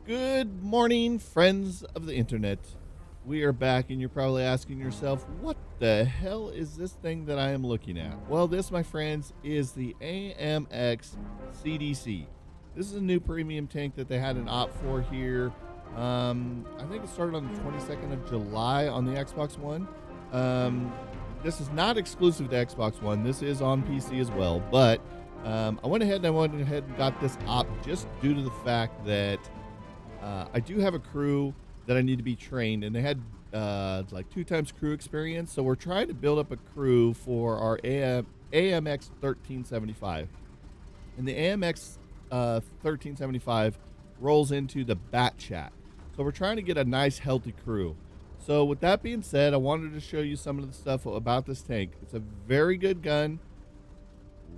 Good morning, friends of the internet. We are back, and you're probably asking yourself, what the hell is this thing that I am looking at? Well, this, my friends, is the AMX CDC. This is a new premium tank that they had an op for here. I think it started on the 22nd of July on the Xbox One. This is not exclusive to Xbox One. This is on PC as well, but I went ahead and got this op just due to the fact that I do have a crew that I need to be trained, and they had like 2 times crew experience. So we're trying to build up a crew for our AMX 1375, and the AMX 1375 rolls into the Bat Chat. So we're trying to get a nice, healthy crew. So with that being said, I wanted to show you some of the stuff about this tank. It's a very good gun,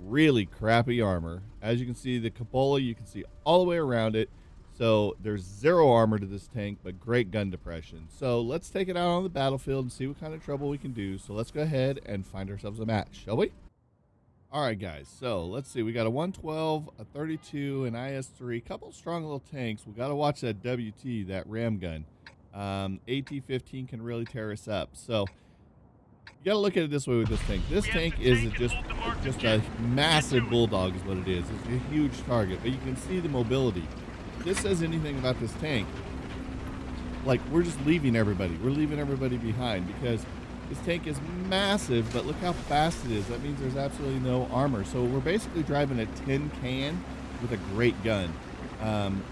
really crappy armor. As you can see, the cupola, you can see all the way around it. So there's zero armor to this tank, but great gun depression. So let's take it out on the battlefield and see what kind of trouble we can do. So let's go ahead and find ourselves a match, shall we? All right, guys. So let's see. We got a 112, a 32, an IS-3, couple strong little tanks. We got to watch that WT, that ram gun. AT-15 can really tear us up. So you got to look at it this way with this tank. This tank is just a massive bulldog is what it is. It's a huge target, but you can see the mobility. If this says anything about this tank, like, we're just leaving everybody. We're leaving everybody behind because this tank is massive, but look how fast it is. That means there's absolutely no armor. So we're basically driving a tin can with a great gun.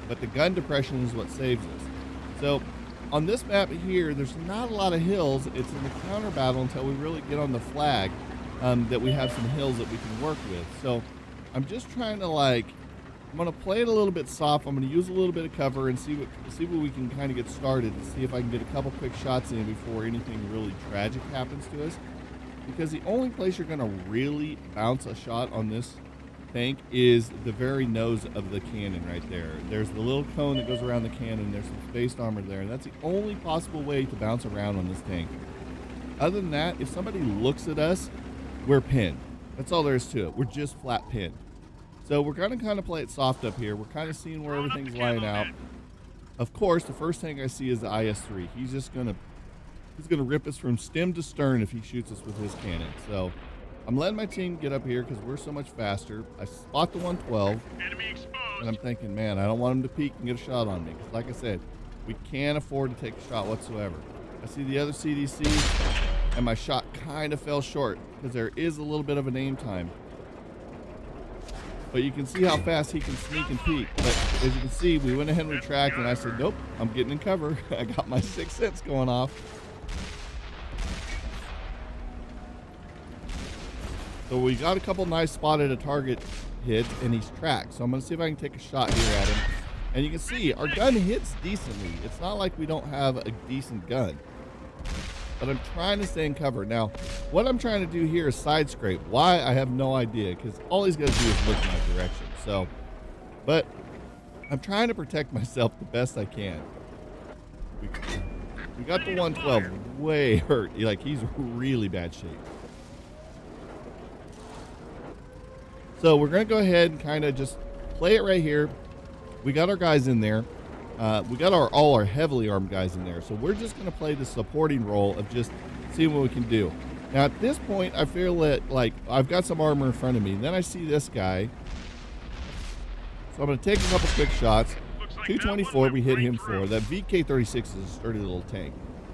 But the gun depression is what saves us. So on this map here, there's not a lot of hills. It's in the counter battle until we really get on the flag that we have some hills that we can work with. So I'm just trying to, like, I'm going to play it a little bit soft. I'm going to use a little bit of cover and see what we can kind of get started and see if I can get a couple quick shots in before anything really tragic happens to us. Because the only place you're going to really bounce a shot on this tank is the very nose of the cannon right there. There's the little cone that goes around the cannon. There's some spaced armor there, and that's the only possible way to bounce around on this tank. Other than that, if somebody looks at us, we're pinned. That's all there is to it. We're just flat pinned. So we're going to kind of play it soft up here. We're kind of seeing where everything's lying out. Of course, the first tank I see is the IS-3. He's going to rip us from stem to stern if he shoots us with his cannon. So I'm letting my team get up here because we're so much faster. I spot the 112, and I'm thinking, man, I don't want him to peek and get a shot on me. Because like I said, we can't afford to take a shot whatsoever. I see the other CDC, and my shot kind of fell short because there is a little bit of an aim time. But you can see how fast he can sneak and peek. But as you can see, we went ahead and retracted, and I said, nope, I'm getting in cover. I got my sixth sense going off. So we got a couple nice spotted a target hits, and he's tracked. So I'm going to see if I can take a shot here at him. And you can see our gun hits decently. It's not like we don't have a decent gun. But I'm trying to stay in cover. Now, what I'm trying to do here is side scrape. Why? I have no idea, because all he's going to do is look my direction. So, but I'm trying to protect myself the best I can. We got the 112 way hurt. Like, he's really bad shape. So we're going to go ahead and kind of just play it right here. We got our guys in there. We got all our heavily armed guys in there. So we're just going to play the supporting role of just seeing what we can do. Now, at this point, I feel that, like, I've got some armor in front of me. And then I see this guy. So I'm going to take a couple quick shots. 224 we hit him for. That VK-36 is a sturdy little tank.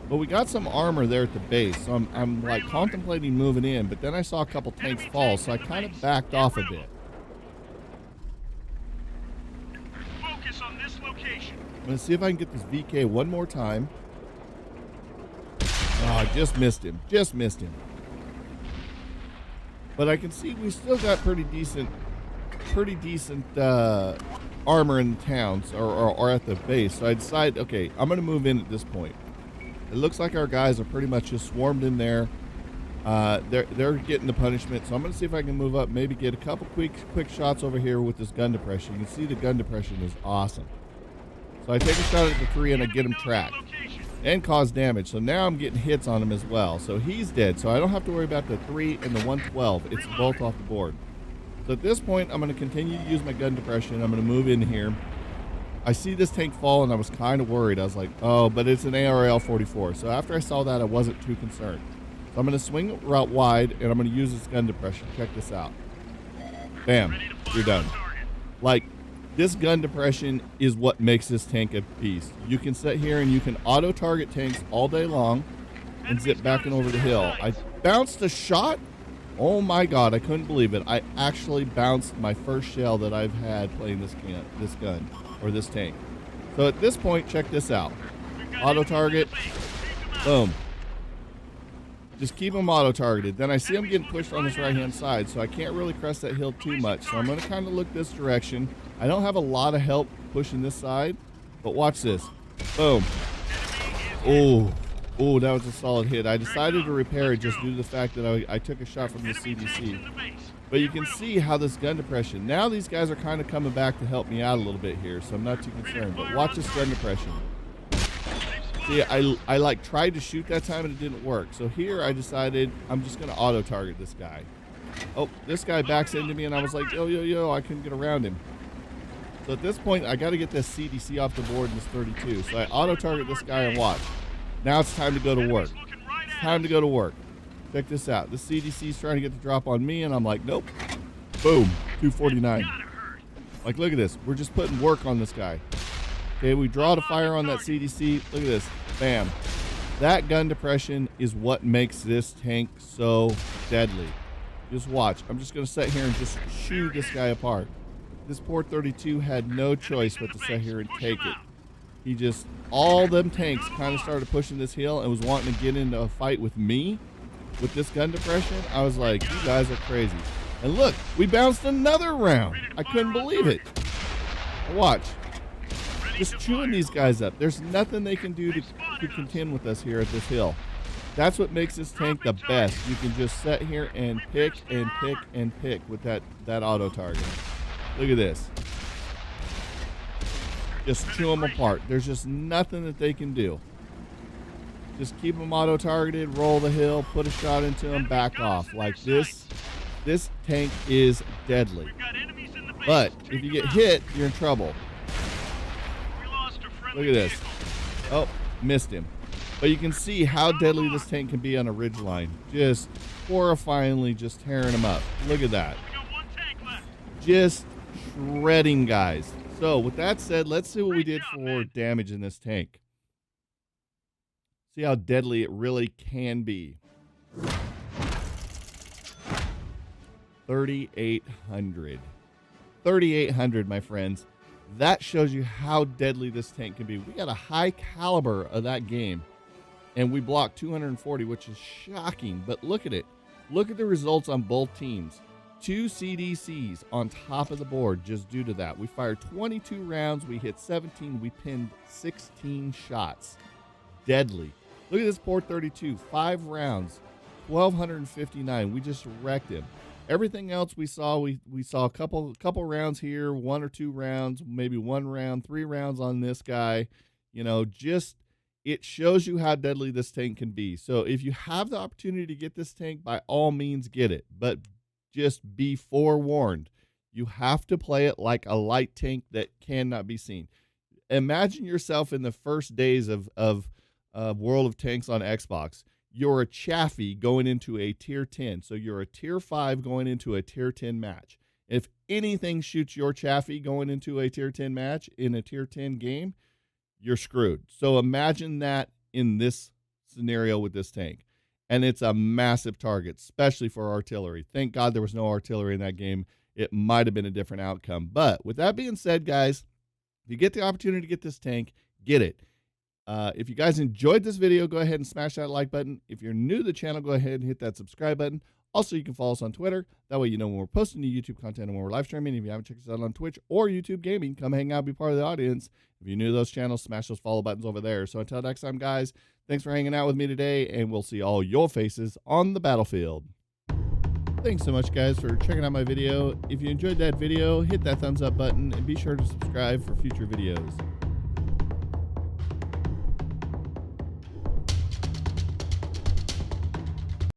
But we got some armor there at the base. So I'm like contemplating moving in. But then I saw a couple tanks fall. So I kind of backed off a bit. I'm going to see if I can get this VK one more time. Oh, I just missed him. Just missed him. But I can see we still got pretty decent armor in the towns or at the base. So I decided, okay, I'm going to move in at this point. It looks like our guys are pretty much just swarmed in there. They're getting the punishment. So I'm going to see if I can move up, maybe get a couple quick shots over here with this gun depression. You can see the gun depression is awesome. So I take a shot at the 3 and I get him tracked and cause damage. So now I'm getting hits on him as well. So he's dead. So I don't have to worry about the 3 and the 112. It's both off the board. So at this point, I'm going to continue to use my gun depression. I'm going to move in here. I see this tank fall, and I was kind of worried. I was like, oh, but it's an ARL 44. So after I saw that, I wasn't too concerned. So I'm going to swing it route wide, and I'm going to use this gun depression. Check this out. Bam, you're done. Like, this gun depression is what makes this tank a beast. You can sit here and you can auto target tanks all day long and zip back and over the hill. I bounced a shot. Oh my God, I couldn't believe it. I actually bounced my first shell that I've had playing this gun or this tank. So at this point, check this out. Auto target, boom. Just keep them auto targeted. Then I see them getting pushed on this right hand side, so I can't really crest that hill too much. So I'm going to kind of look this direction. I don't have a lot of help pushing this side, but watch this. Boom. Oh, that was a solid hit. I decided to repair it just due to the fact that I took a shot from the CDC. But you can see how this gun depression, now these guys are kind of coming back to help me out a little bit here, so I'm not too concerned. But watch this gun depression. See, I like tried to shoot that time and it didn't work. So here I decided I'm just going to auto target this guy. Oh, this guy backs into me and I was like, yo, I couldn't get around him. So at this point, I got to get this CDC off the board in this 32. So I auto target this guy and watch. Now it's time to go to work. It's time to go to work. Check this out. The CDC is trying to get the drop on me and I'm like, nope. Boom, 249. Like, look at this. We're just putting work on this guy. Okay, we draw to fire on that CDC. Look at this. Bam. That gun depression is what makes this tank so deadly. Just watch. I'm just going to sit here and just shoot this guy apart. This poor 32 had no choice but to sit here and take it. He just, all them tanks kind of started pushing this hill and was wanting to get into a fight with me with this gun depression. I was like, you guys are crazy. And look, we bounced another round. I couldn't believe it. Watch. Just chewing these guys up. There's nothing they can do to contend with us here at this hill. That's what makes this tank the best. You can just sit here and pick and pick and pick with that auto target. Look at this. Just chew them apart. There's just nothing that they can do. Just keep them auto targeted, roll the hill, put a shot into them, back off. Like this tank is deadly. But if you get hit, you're in trouble. Look at this. Oh, missed him. But you can see how deadly this tank can be on a ridgeline. Just horrifyingly just tearing them up. Look at that. Just shredding guys. So with that said, let's see what we did for damage in this tank. See how deadly it really can be. 3,800. 3,800, my friends. That shows you how deadly this tank can be. We got a high caliber of that game, and we blocked 240, which is shocking. But look at it. Look at the results on both teams. 2 CDCs on top of the board just due to that. We fired 22 rounds. We hit 17. We pinned 16 shots. Deadly. Look at this poor 32. 5 rounds. 1,259. We just wrecked him. Everything else we saw a couple rounds here, 1 or 2 rounds, maybe 1 round, 3 rounds on this guy. You know, just it shows you how deadly this tank can be. So if you have the opportunity to get this tank, by all means get it. But just be forewarned. You have to play it like a light tank that cannot be seen. Imagine yourself in the first days of World of Tanks on Xbox. You're a Chaffee going into a tier 10. So you're a tier 5 going into a tier 10 match. If anything shoots your Chaffee going into a tier 10 match in a tier 10 game, you're screwed. So imagine that in this scenario with this tank. And it's a massive target, especially for artillery. Thank God there was no artillery in that game. It might have been a different outcome. But with that being said, guys, if you get the opportunity to get this tank, get it. If you guys enjoyed this video, go ahead and smash that like button. If you're new to the channel, go ahead and hit that subscribe button. Also, you can follow us on Twitter. That way you know when we're posting new YouTube content and when we're live streaming. If you haven't checked us out on Twitch or YouTube Gaming, come hang out, be part of the audience. If you're new to those channels, smash those follow buttons over there. So until next time, guys, thanks for hanging out with me today, and we'll see all your faces on the battlefield. Thanks so much, guys, for checking out my video. If you enjoyed that video, hit that thumbs up button and be sure to subscribe for future videos.